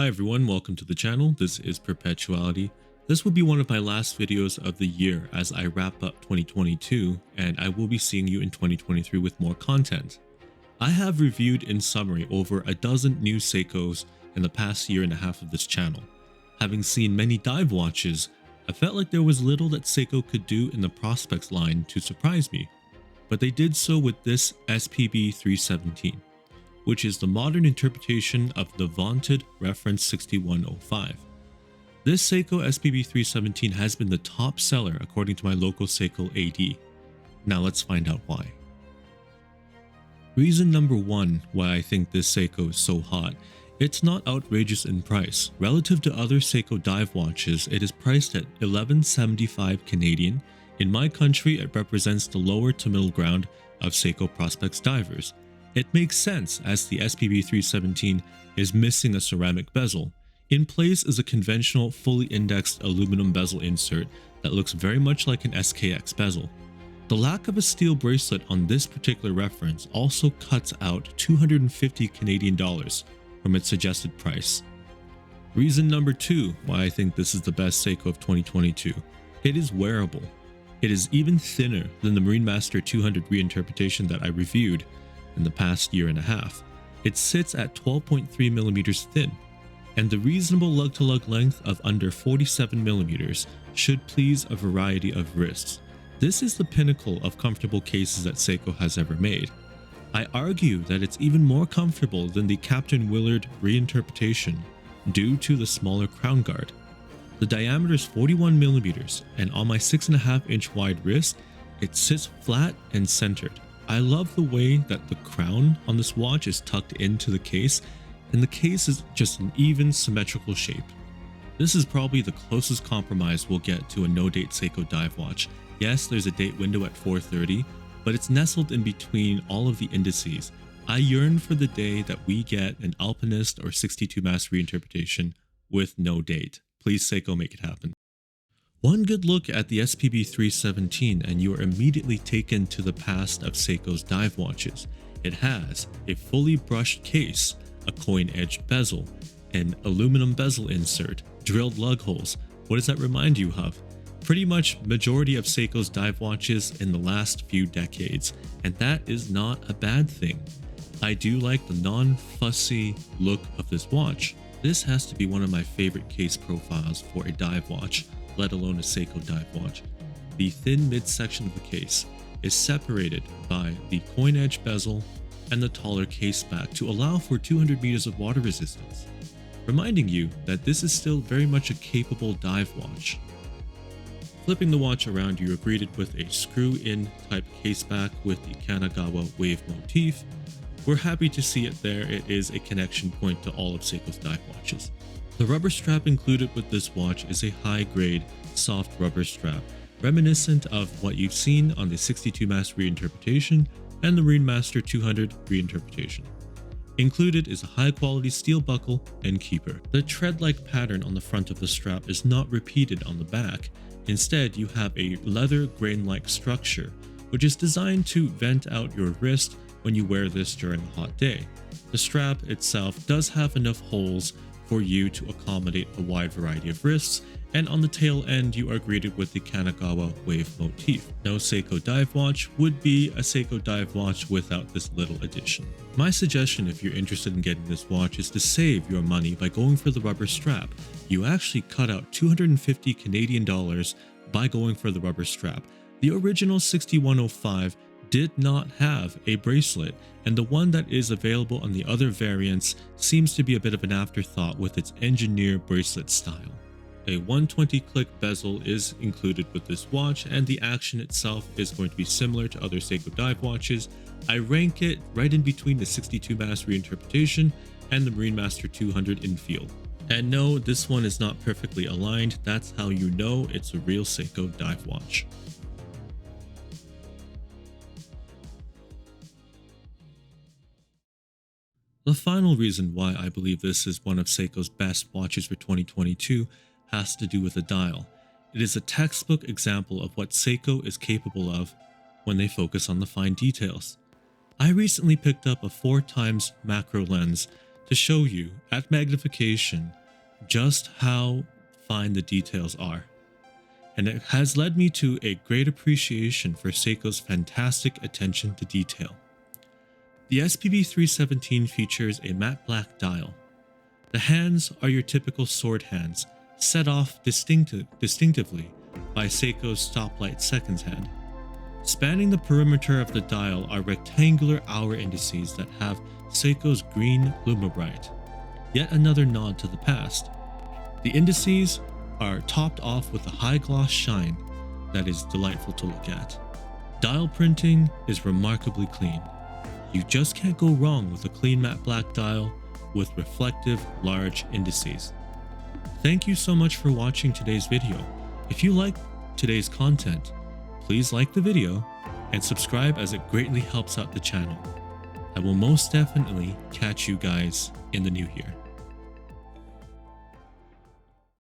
Hi everyone, welcome to the channel. This is Perpetuality. This will be one of my last videos of the year as I wrap up 2022, and I will be seeing you in 2023 with more content. I have reviewed in summary over a dozen new Seikos in the past year and a half of this channel. Having seen many dive watches, I felt like there was little that Seiko could do in the Prospex line to surprise me, but they did so with this SPB317. Which is the modern interpretation of the vaunted reference 6105. This Seiko SPB317 has been the top seller according to my local Seiko AD. Now let's find out why. Reason number one why I think this Seiko is so hot: it's not outrageous in price. Relative to other Seiko dive watches, it is priced at $11.75 Canadian. In my country, it represents the lower to middle ground of Seiko Prospex divers. It makes sense as the SPB317 is missing a ceramic bezel. In place is a conventional fully indexed aluminum bezel insert that looks very much like an SKX bezel. The lack of a steel bracelet on this particular reference also cuts out $250 Canadian from its suggested price. Reason number two why I think this is the best Seiko of 2022. It is wearable. It is even thinner than the Marine Master 200 reinterpretation that I reviewed in the past year and a half. It sits at 12.3mm thin, and the reasonable lug-to-lug length of under 47mm should please a variety of wrists. This is the pinnacle of comfortable cases that Seiko has ever made. I argue that it's even more comfortable than the Captain Willard reinterpretation due to the smaller crown guard. The diameter is 41mm, and on my 6.5-inch wide wrist, it sits flat and centered. I love the way that the crown on this watch is tucked into the case, and the case is just an even symmetrical shape. This is probably the closest compromise we'll get to a no-date Seiko dive watch. Yes, there's a date window at 4:30, but it's nestled in between all of the indices. I yearn for the day that we get an Alpinist or 62 mass reinterpretation with no date. Please Seiko, make it happen. One good look at the SPB317 and you are immediately taken to the past of Seiko's dive watches. It has a fully brushed case, a coin-edged bezel, an aluminum bezel insert, drilled lug holes. What does that remind you of? Pretty much majority of Seiko's dive watches in the last few decades, and that is not a bad thing. I do like the non-fussy look of this watch. This has to be one of my favorite case profiles for a dive watch, let alone a Seiko dive watch. The thin midsection of the case is separated by the coin edge bezel and the taller case back to allow for 200 meters of water resistance, reminding you that this is still very much a capable dive watch. Flipping the watch around, you are greeted with a screw-in type case back with the Kanagawa wave motif. We're happy to see it there. It is a connection point to all of Seiko's dive watches. The rubber strap included with this watch is a high-grade, soft rubber strap, reminiscent of what you've seen on the 62 mass reinterpretation and the Marine Master 200 reinterpretation. Included is a high-quality steel buckle and keeper. The tread-like pattern on the front of the strap is not repeated on the back. Instead, you have a leather grain-like structure, which is designed to vent out your wrist when you wear this during a hot day. The strap itself does have enough holes for you to accommodate a wide variety of wrists, and on the tail end you are greeted with the Kanagawa wave motif. No Seiko dive watch would be a Seiko dive watch without this little addition. My suggestion if you're interested in getting this watch is to save your money by going for the rubber strap. You actually cut out $250 Canadian by going for the rubber strap. The original 6105 did not have a bracelet, and the one that is available on the other variants seems to be a bit of an afterthought with its engineer bracelet style. A 120 click bezel is included with this watch, and the action itself is going to be similar to other Seiko dive watches. I rank it right in between the 62 mass reinterpretation and the Marine Master 200 in feel. And no, this one is not perfectly aligned. That's how you know it's a real Seiko dive watch. The final reason why I believe this is one of Seiko's best watches for 2022 has to do with the dial. It is a textbook example of what Seiko is capable of when they focus on the fine details. I recently picked up a 4x macro lens to show you at magnification just how fine the details are. And it has led me to a great appreciation for Seiko's fantastic attention to detail. The SPB317 features a matte black dial. The hands are your typical sword hands, set off distinctively by Seiko's stoplight seconds hand. Spanning the perimeter of the dial are rectangular hour indices that have Seiko's green Lumabrite, yet another nod to the past. The indices are topped off with a high gloss shine that is delightful to look at. Dial printing is remarkably clean. You just can't go wrong with a clean matte black dial with reflective large indices. Thank you so much for watching today's video. If you like today's content, please like the video and subscribe as it greatly helps out the channel. I will most definitely catch you guys in the new year.